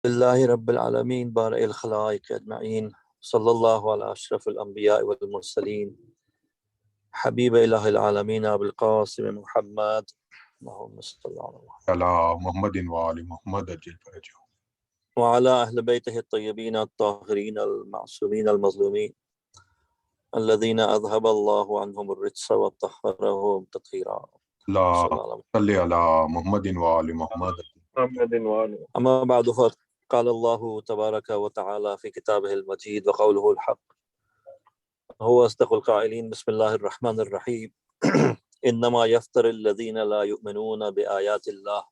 لله رب العالمين بارئ الخلائق أجمعين صلى الله على أشرف الأنبياء والمرسلين حبيب إله العالمين أبي القاسم محمد اللهم صل على محمد على محمد وآل محمد أجل فرجه وعلى أهل بيته الطيبين الطاهرين المعصومين المظلومين الذين أذهب الله عنهم الرجس وطهرهم تطهيرا لا صلى الله صل على محمد وآل محمد أما بعد فقال الله تبارك وتعالى في كتابه المجيد وقوله الحق هو أصدق القائلين بسم الله الرحمن الرحيم إنما يفتر الذين لا يؤمنون بآيات الله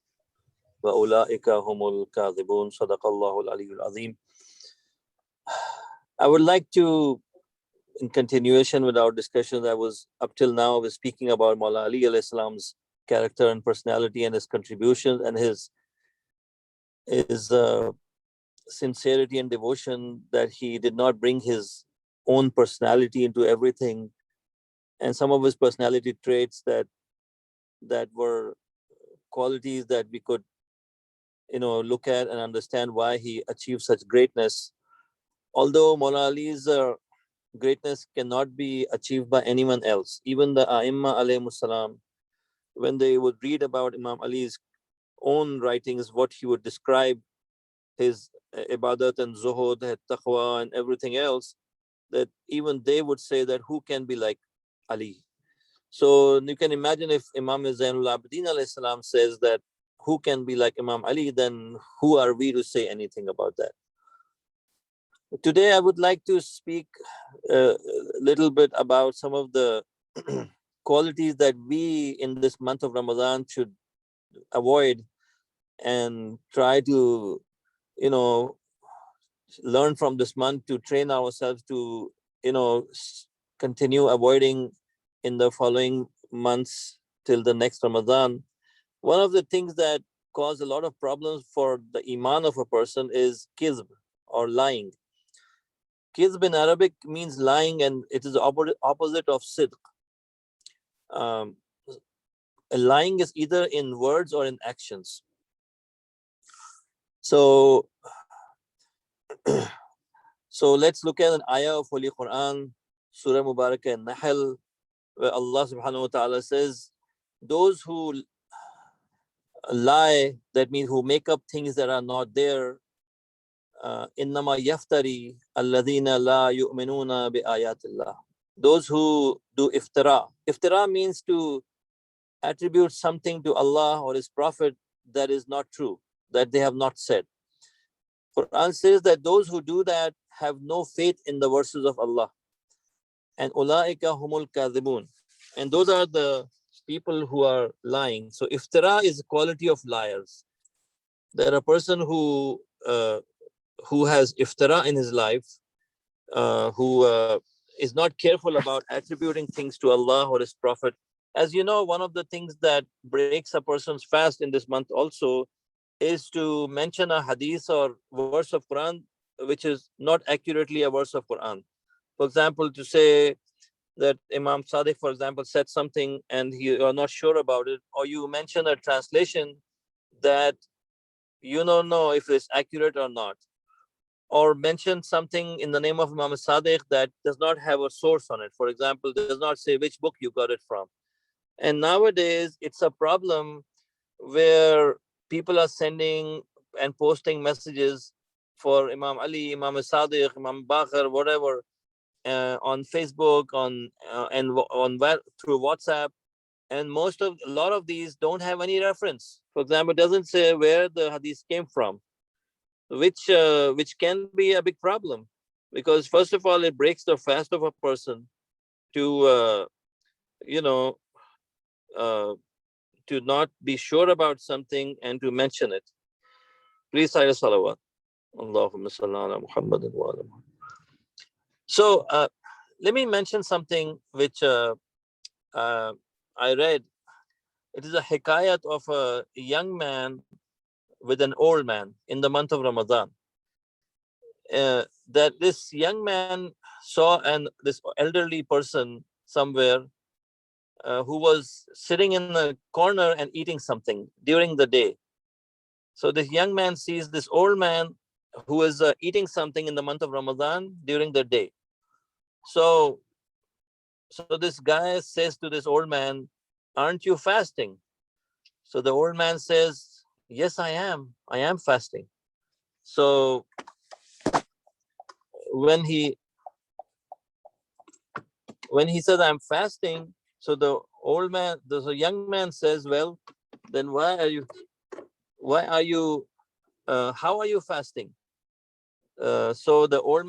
وأولئك هم الكاذبون صدق الله العلي العظيم. I would like to, in continuation with our discussion that was up till now, I was speaking about Maulana Ali alayhi salam's character and personality and his contributions and his sincerity and devotion, that he did not bring his own personality into everything, and some of his personality traits that were qualities that we could look at and understand why he achieved such greatness. Although Maulana Ali's greatness cannot be achieved by anyone else, even the A'imma alayhimus salam, when they would read about Imam Ali's own writings, what he would describe his ibadat and zuhud and taqwa and everything else, that even they would say that who can be like Ali. So you can imagine if Imam Zainul Abidin alayhi salam says that who can be like Imam Ali, then who are we to say anything about that? Today I would like to speak a little bit about some of the qualities that we in this month of Ramadan should avoid and try to learn from this month to train ourselves to continue avoiding in the following months till the next Ramadan. One of the things that cause a lot of problems for the iman of a person is kizb, or lying. Kizb in Arabic means lying, and it is the opposite of sidq. Lying is either in words or in actions. So let's look at an ayah of Holy Quran, Surah Mubarakah and Nahl, where Allah subhanahu wa ta'ala says, those who lie, that means who make up things that are not there, innama yaftari alladhina la yu'minuna bi ayatillah. Those who do iftira. Iftira means to attribute something to Allah or His Prophet that is not true, that they have not said. Quran says that those who do that have no faith in the verses of Allah. And ulaika humul kadhibun. And those are the people who are lying. So iftira is a quality of liars. That a person who has iftira in his life, who is not careful about attributing things to Allah or His Prophet. As you know, one of the things that breaks a person's fast in this month also is to mention a hadith or verse of Quran which is not accurately a verse of Quran. For example, to say that Imam Sadiq, for example, said something and you are not sure about it, or you mention a translation that you don't know if it's accurate or not, or mention something in the name of Imam Sadiq that does not have a source on it. For example, does not say which book you got it from. And nowadays, it's a problem where people are sending and posting messages for Imam Ali, Imam Sadiq, Imam Bakr, whatever, on Facebook, through WhatsApp, and a lot of these don't have any reference. For example, it doesn't say where the hadith came from, which can be a big problem, because first of all, it breaks the fast of a person to to not be sure about something and to mention it. Please say salawat. Allahumma salli ala Muhammadin wa ala Muhammad. So let me mention something which I read. It is a hikayat of a young man with an old man in the month of Ramadan. That this young man saw this elderly person somewhere who was sitting in a corner and eating something during the day. So this young man sees this old man who is eating something in the month of Ramadan during the day. So this guy says to this old man, "Aren't you fasting?" So the old man says, "Yes, I am. I am fasting." So when he says, "I'm fasting," so the young man says, "Well, then how are you fasting?" So the old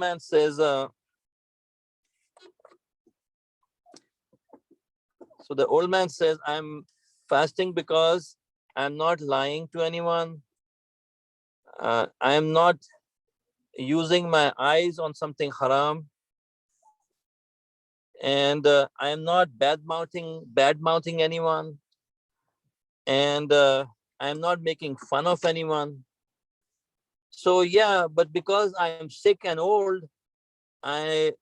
man says, "I'm fasting because I'm not lying to anyone. I'm not using my eyes on something haram, and I am not bad mouthing anyone, and I am not making fun of anyone. So yeah, but because I am sick and old, I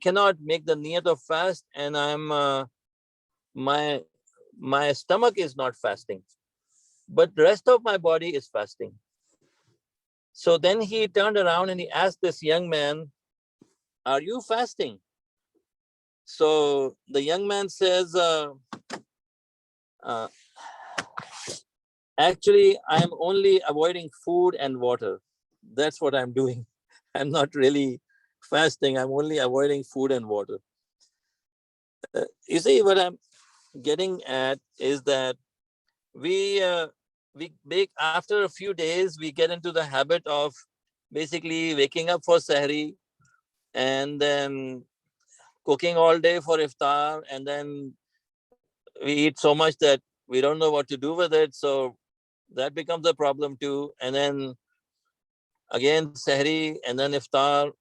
cannot make the niyat of fast, and my stomach is not fasting, but the rest of my body is fasting." So then he turned around and he asked this young man, "Are you fasting?" So the young man says, uh, "Actually, I'm only avoiding food and water. That's what I'm doing. I'm not really fasting. I'm only avoiding food and water." You see, what I'm getting at is that we make, after a few days, we get into the habit of basically waking up for sahri and then cooking all day for iftar, and then we eat so much that we don't know what to do with it. So that becomes a problem too. And then again sahri and then iftar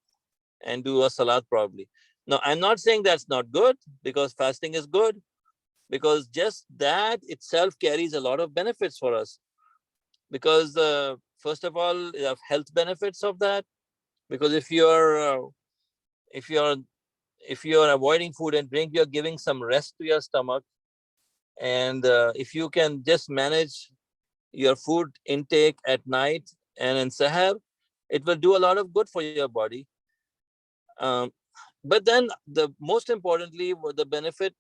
and do a salat probably. Now, I'm not saying that's not good, because fasting is good, because just that itself carries a lot of benefits for us. Because first of all, you have health benefits of that. Because if you're if you're avoiding food and drink, you're giving some rest to your stomach. And if you can just manage your food intake at night and in sahar, it will do a lot of good for your body. um, but then the most importantly, the benefit,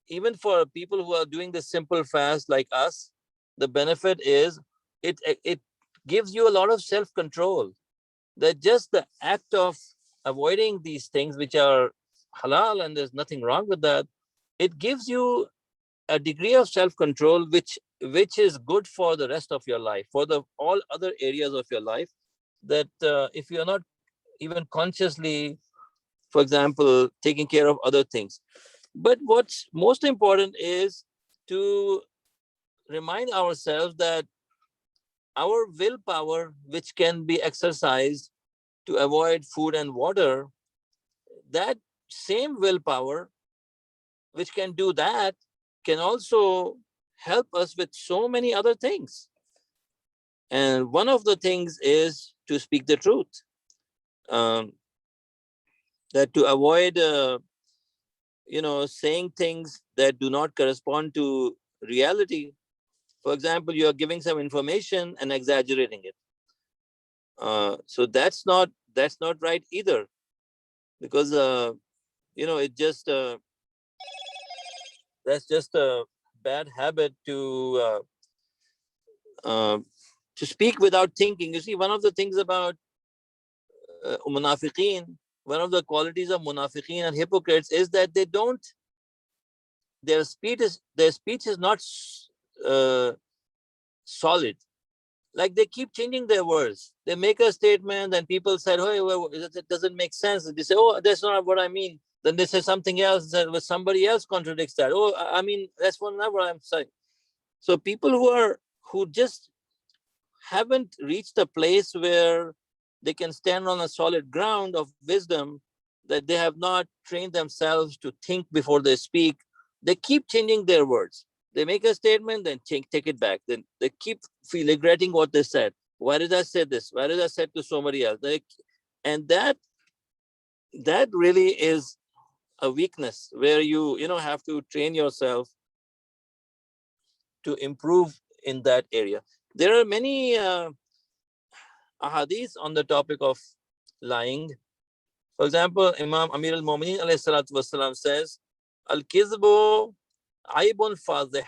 even for people who are doing the simple fast like us, the benefit is it gives you a lot of self control. That just the act of avoiding these things which are halal, and there's nothing wrong with that, it gives you a degree of self control which is good for the rest of your life, for the all other areas of your life. That if you're not even consciously, for example, taking care of other things. But what's most important is to remind ourselves that our willpower, which can be exercised to avoid food and water, that same willpower, which can do that, can also help us with so many other things. And one of the things is to speak the truth, um, that to avoid, saying things that do not correspond to reality. For example, you are giving some information and exaggerating it. So that's not right either, because it just that's just a bad habit uh, to speak without thinking. You see, one of the things about munafiqeen, one of the qualities of munafiqeen and hypocrites is that they don't. Their speech is not uh, solid. Like, they keep changing their words. They make a statement, and people said, "Oh, well, it doesn't make sense." They say, "Oh, that's not what I mean." Then they say something else, that well, somebody else contradicts that. "Oh, I mean, that's not what I'm saying." So people who just haven't reached a place where they can stand on a solid ground of wisdom, that they have not trained themselves to think before they speak, they keep changing their words. They make a statement, then take it back. Then they keep regretting what they said. Why did I say this? Why did I say it to somebody else? And that really is a weakness, where you have to train yourself to improve in that area. There are many ahadith on the topic of lying. For example, Imam Amir al-Mu'mineen alayhi salatu wasalam says, Al-Kizbu Aibun Fadih.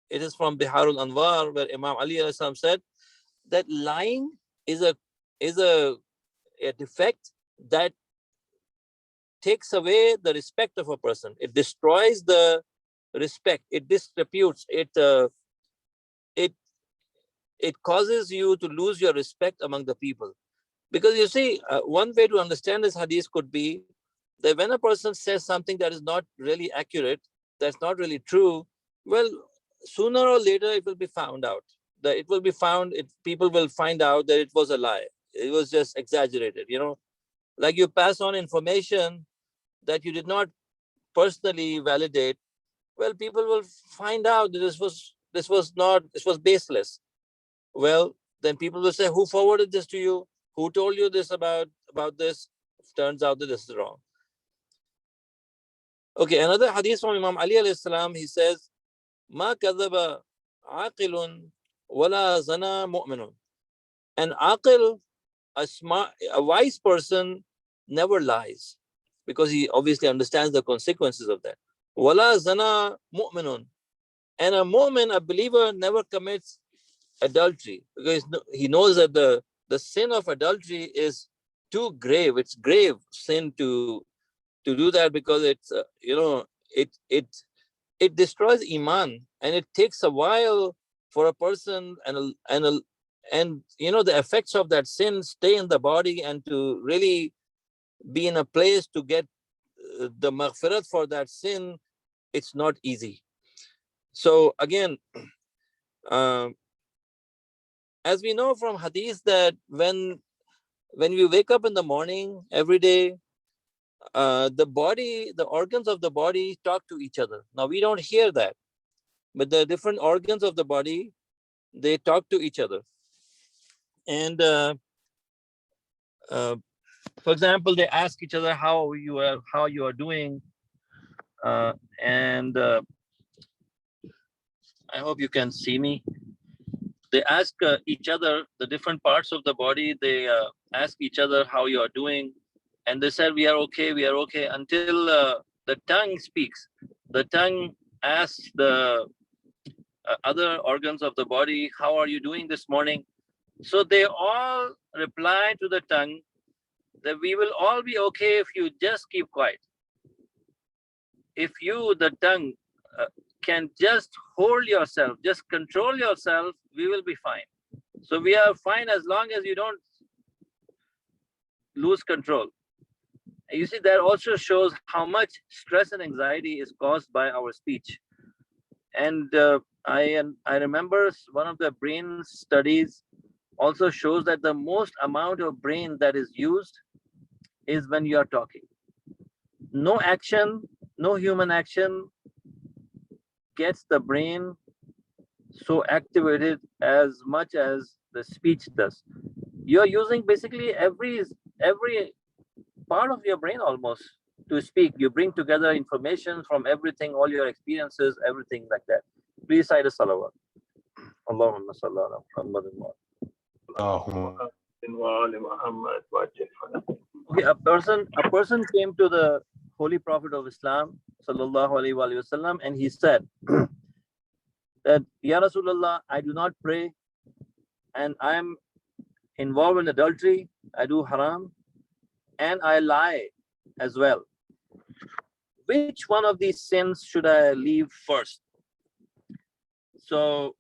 It is from Biharul Anwar, where Imam Ali alayhi salam said that lying is a defect that takes away the respect of a person. It destroys the respect. It disreputes. It causes you to lose your respect among the people. Because you see, one way to understand this hadith could be that when a person says something that is not really accurate, that's not really true, well, sooner or later it will be found out. That it will be found, people will find out that it was a lie. It was just exaggerated, like you pass on information that you did not personally validate. Well, people will find out that this was baseless. Well, then people will say, who forwarded this to you? Who told you this about this? Turns out that this is wrong. Okay, another hadith from Imam Ali alayhi salam, he says, Ma kadhaba aqilun wala zana mu'minun. An aqil, a wise person, never lies, because he obviously understands the consequences of that. Wala zana mu'minun. And a mu'min, a believer, never commits adultery, because he knows that the sin of adultery is too grave. It's grave sin to do that, because it's it destroys iman, and it takes a while for a person and the effects of that sin stay in the body, and to really be in a place to get the maghfirat for that sin, it's not easy. So again, as we know from hadith, that when we wake up in the morning every day, the organs of the body talk to each other. Now we don't hear that, but the different organs of the body, they talk to each other. And for example, they ask each other how you are doing, and I hope you can see me. They ask each other, the different parts of the body, they ask each other how you are doing, and they said, we are okay, until the tongue speaks. The tongue asks the other organs of the body, how are you doing this morning? So they all reply to the tongue that we will all be okay if you just keep quiet. If you, the tongue, can just hold yourself, just control yourself, we will be fine. So we are fine as long as you don't lose control. And you see, that also shows how much stress and anxiety is caused by our speech. And I remember one of the brain studies also shows that the most amount of brain that is used is when you are talking. No action, no human action gets the brain so activated as much as the speech does. You're using basically every part of your brain almost to speak. You bring together information from everything, all your experiences, everything like that. Please cite a salawat. Allahumma salli ala Muhammad Okay, a person came to the Holy Prophet of Islam, sallallahu alaihi wasallam, and he said that, Ya Rasulullah, I do not pray, and I am involved in adultery, I do haram, and I lie as well. Which one of these sins should I leave first? So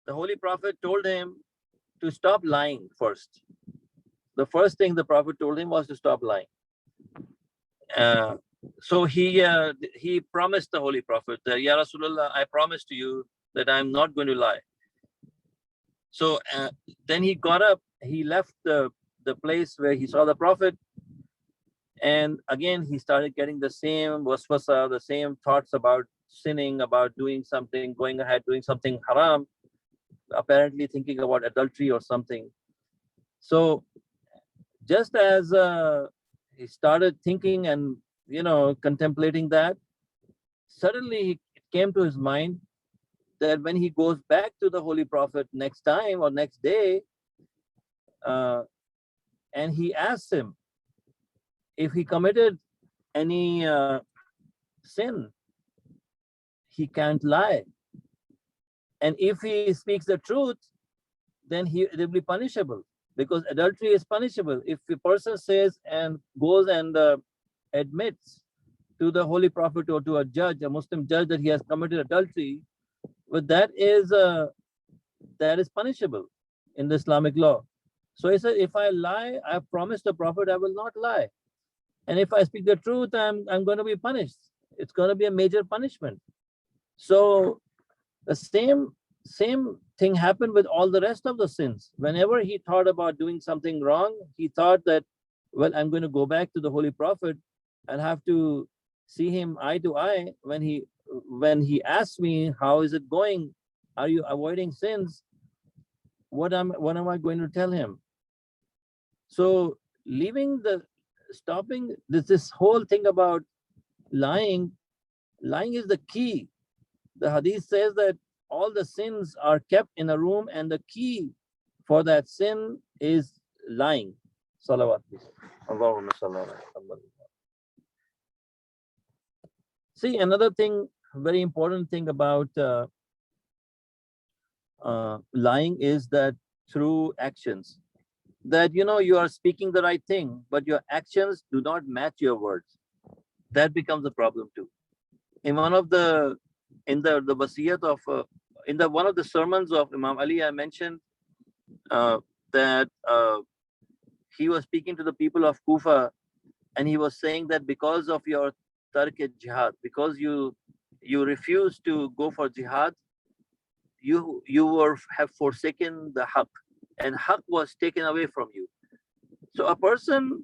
the Holy Prophet told him to stop lying first. The first thing the Prophet told him was to stop lying. So he promised the Holy Prophet that, Ya Rasulullah, I promise to you that I'm not going to lie. So then he got up, he left the place where he saw the Prophet, and again he started getting the same waswasa, the same thoughts about sinning, about doing something, going ahead, doing something haram, apparently thinking about adultery or something. So just as he started thinking and contemplating that, suddenly it came to his mind that when he goes back to the Holy Prophet next time or next day, uh, and he asks him if he committed any sin, he can't lie. And if he speaks the truth, then it will be punishable, because adultery is punishable. If a person says and goes and admits to the Holy Prophet or to a judge, a Muslim judge, that he has committed adultery, but that is punishable in the Islamic law. So he said, if I lie, I promised the Prophet I will not lie. And if I speak the truth, I'm going to be punished. It's going to be a major punishment. So the same thing happened with all the rest of the sins. Whenever he thought about doing something wrong, he thought that, well, I'm going to go back to the Holy Prophet and have to see him eye to eye when he asks me, how is it going? Are you avoiding sins? What am I going to tell him? So stopping this whole thing about lying is the key. The hadith says that all the sins are kept in a room, and the key for that sin is lying. Salawat. Allahumma salli ala Muhammad. See, another thing, very important thing about lying is that through actions, that you are speaking the right thing, but your actions do not match your words. That becomes a problem too. In one of the wasiyat of in the one of the sermons of Imam Ali, I mentioned that he was speaking to the people of Kufa, and he was saying that because of your jihad, because you refuse to go for jihad, you have forsaken the haqq, and haqq was taken away from you. So a person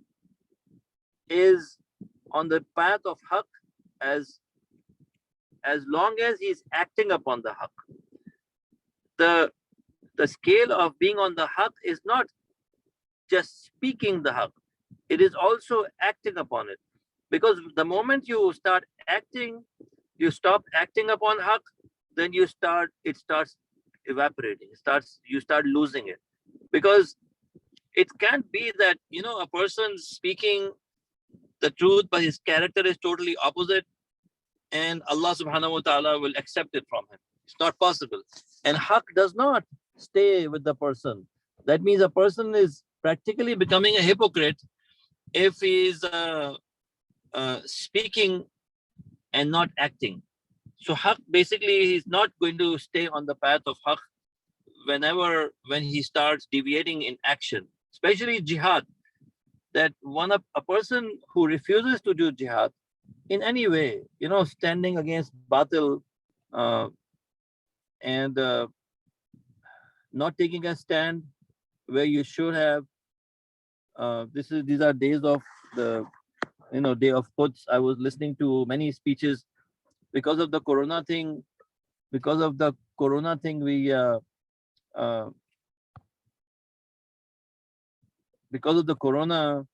is on the path of haqq as long as he's acting upon the haqq. The scale of being on the haqq is not just speaking the haqq, it is also acting upon it. Because the moment you start acting, you stop acting upon haqq, then it starts evaporating, you start losing it. Because it can't be that a person speaking the truth, but his character is totally opposite, and Allah subhanahu wa ta'ala will accept it from him. It's not possible. And haqq does not stay with the person. That means a person is practically becoming a hypocrite if he's speaking and not acting. So haqq, basically, he's not going to stay on the path of haqq when he starts deviating in action, especially jihad. That a person who refuses to do jihad in any way, standing against batil and not taking a stand where you should have. These are days of the day of Quds. I was listening to many speeches because of the corona thing. Because of the corona thing, we because of the corona,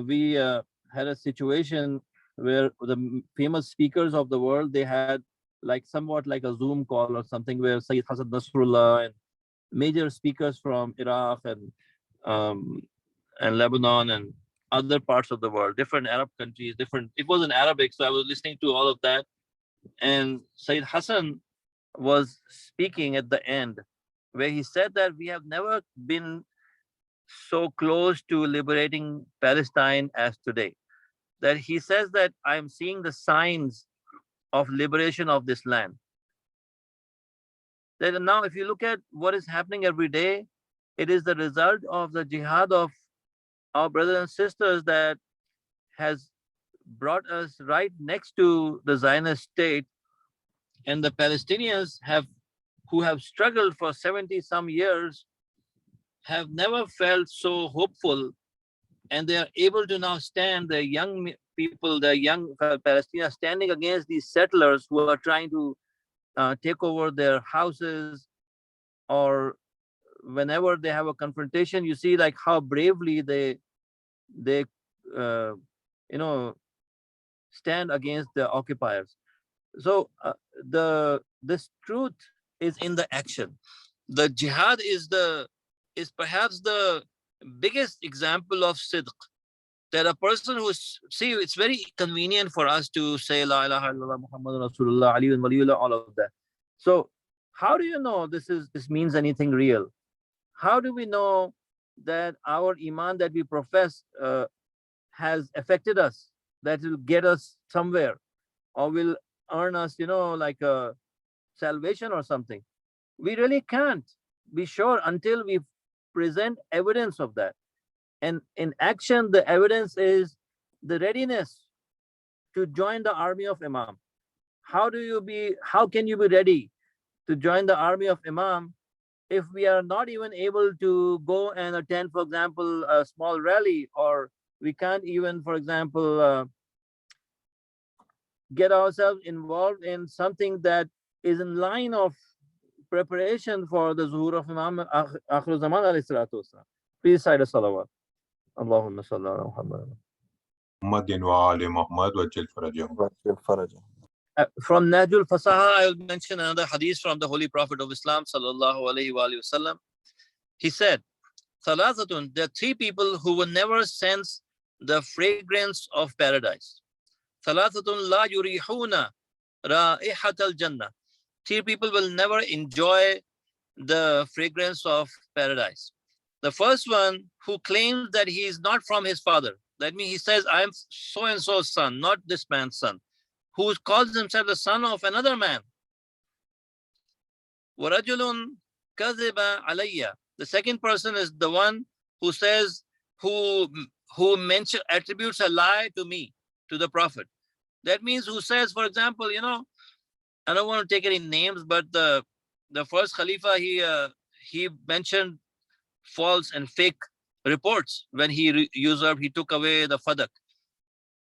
we had a situation where the famous speakers of the world, they had somewhat like a Zoom call or something, where Sayyid Hassan Nasrullah and major speakers from Iraq and Lebanon and other parts of the world, different Arab countries, it was in Arabic, so I was listening to all of that. And Sayyid Hassan was speaking at the end, where he said that we have never been so close to liberating Palestine as today. That he says that I'm seeing the signs of liberation of this land. That now, if you look at what is happening every day, it is the result of the jihad of our brothers and sisters that has brought us right next to the Zionist state. And the Palestinians who have struggled for 70 some years, have never felt so hopeful, and they are able to now stand, the young people, the young Palestinians, standing against these settlers who are trying to take over their houses, or whenever they have a confrontation, you see how bravely they stand against the occupiers. So this truth is in the action. The jihad is perhaps the biggest example of sidq. That a person who's, see, it's very convenient for us to say La ilaha illallah Muhammadur Rasulullah Ali Waliyullah, all of that. So how do you know this means anything real? How do we know that our iman that we profess has affected us, that will get us somewhere or will earn us, like a salvation or something? We really can't be sure until we present evidence of that. And in action, the evidence is the readiness to join the army of Imam. How can you be ready to join the army of Imam if we are not even able to go and attend, for example, a small rally, or we can't even, for example, get ourselves involved in something that is in line of preparation for the zuhur of Imam Akhir Zaman alayhi salatu wasalam. Please cite a salawat. Allahumma salli ala Muhammad. محمد وآل محمد وجل فرجهم. From Najul Fasaha, I will mention another hadith from the Holy Prophet of Islam, sallallahu alayhi wa sallam. He said, Thalathatun, there are three people who will never sense the fragrance of paradise. Thalathatun la yurihuna ra'ihat al-jannah. Three people will never enjoy the fragrance of paradise. The first one, who claims that he is not from his father. That means he says, I am so-and-so's son, not this man's son. Who calls himself the son of another man. وَرَجُلٌ كَذِبَ عَلَيَّ. The second person is the one who says, who attributes a lie to me, to the Prophet. That means who says, for example, I don't want to take any names, but the first Khalifa, he mentioned false and fake reports when he usurped, he took away the fadak.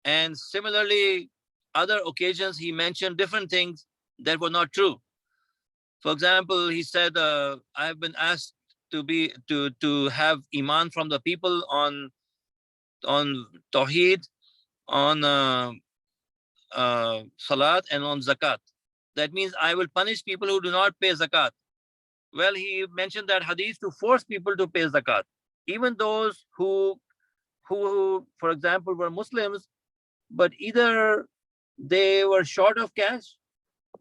And similarly, other occasions he mentioned different things that were not true. For example, he said, I have been asked to have iman from the people on tawheed, on salat, and on zakat. That means I will punish people who do not pay zakat. Well, he mentioned that hadith to force people to pay zakat. Even those who, for example, were Muslims, but either they were short of cash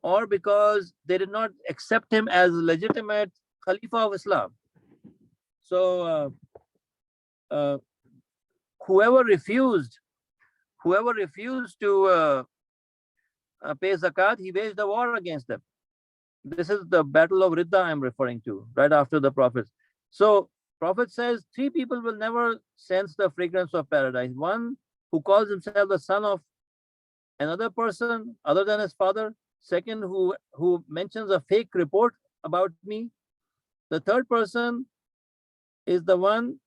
or because they did not accept him as legitimate Khalifa of Islam. So whoever refused to pay zakat, he waged a war against them. This is the battle of Ridda I'm referring to, right after the Prophet. So Prophet says three people will never sense the fragrance of paradise. One who calls himself the son of another person other than his father. Second, who mentions a fake report about me. The third person is the one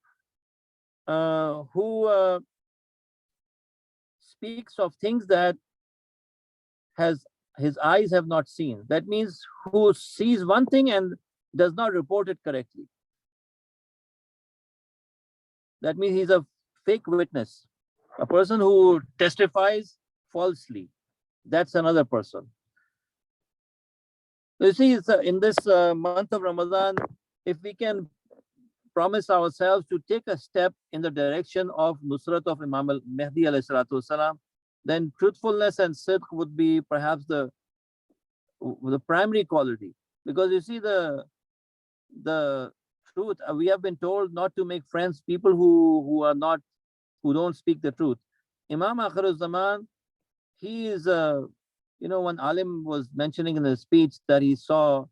who speaks of things that his eyes have not seen. That means who sees one thing and does not report it correctly. That means he's a fake witness, a person who testifies falsely. That's another person. So you see, in this month of Ramadan, if we can promise ourselves to take a step in the direction of Nusrat of Imam al-Mahdi alayhi salatu wasalam, then truthfulness and sidq would be perhaps the primary quality. Because you see, the truth, we have been told not to make friends people who don't speak the truth. Imam Akhir Zaman, he is one alim was mentioning in his speech that he saw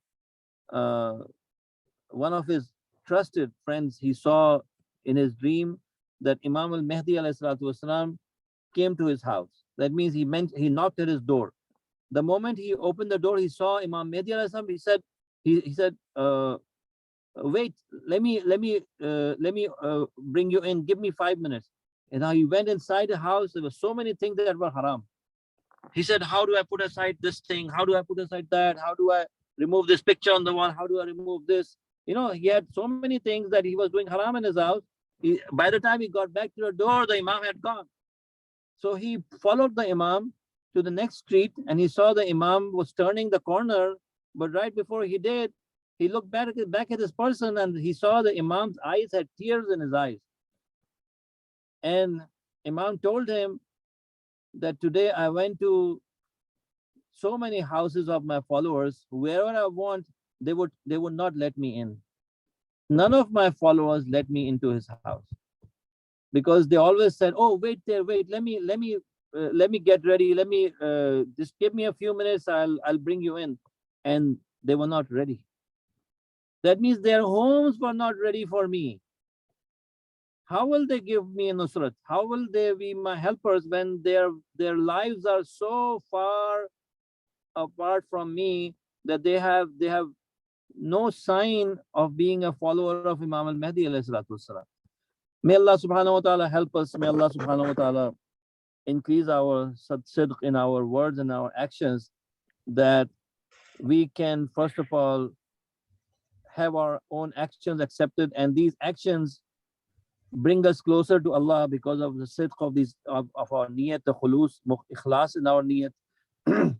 one of his trusted friends, he saw in his dream that Imam al-Mahdi alayhi salatu wasalam came to his house. That means he knocked at his door. The moment he opened the door, he saw Imam Mahdi alayhi salam. He said, wait, let me bring you in. Give me 5 minutes. And now he went inside the house. There were so many things that were haram. He said, how do I put aside this thing? How do I put aside that? How do I remove this picture on the wall? How do I remove this? He had so many things that he was doing haram in his house. By the time he got back to the door, the Imam had gone. So he followed the Imam to the next street and he saw the Imam was turning the corner But right before he did, he looked back at this person and he saw the Imam's eyes had tears in his eyes. And Imam told him that today I went to so many houses of my followers, wherever I want, they would not let me in. None of my followers let me into his house because they always said, "Oh, wait there, wait. Let me get ready. Let me just give me a few minutes. I'll bring you in," and they were not ready. That means their homes were not ready for me. How will they give me a nusrat? How will they be my helpers when their lives are so far apart from me that they have no sign of being a follower of Imam al-Mahdi alayhi salatu wassalam. May Allah subhanahu wa ta'ala help us. May Allah subhanahu wa ta'ala increase our sidq in our words and our actions, that we can first of all have our own actions accepted, and these actions bring us closer to Allah because of the sidq of these of our niyat, the khulus, ikhlas in our niyat,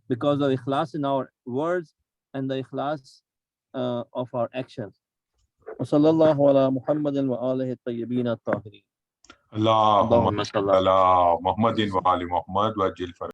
because of ikhlas in our words and the ikhlas of our actions. وصلى الله على محمد وآله الطيبين الطاهرين. اللهم صل على محمد وآل محمد وعجل فرجهم.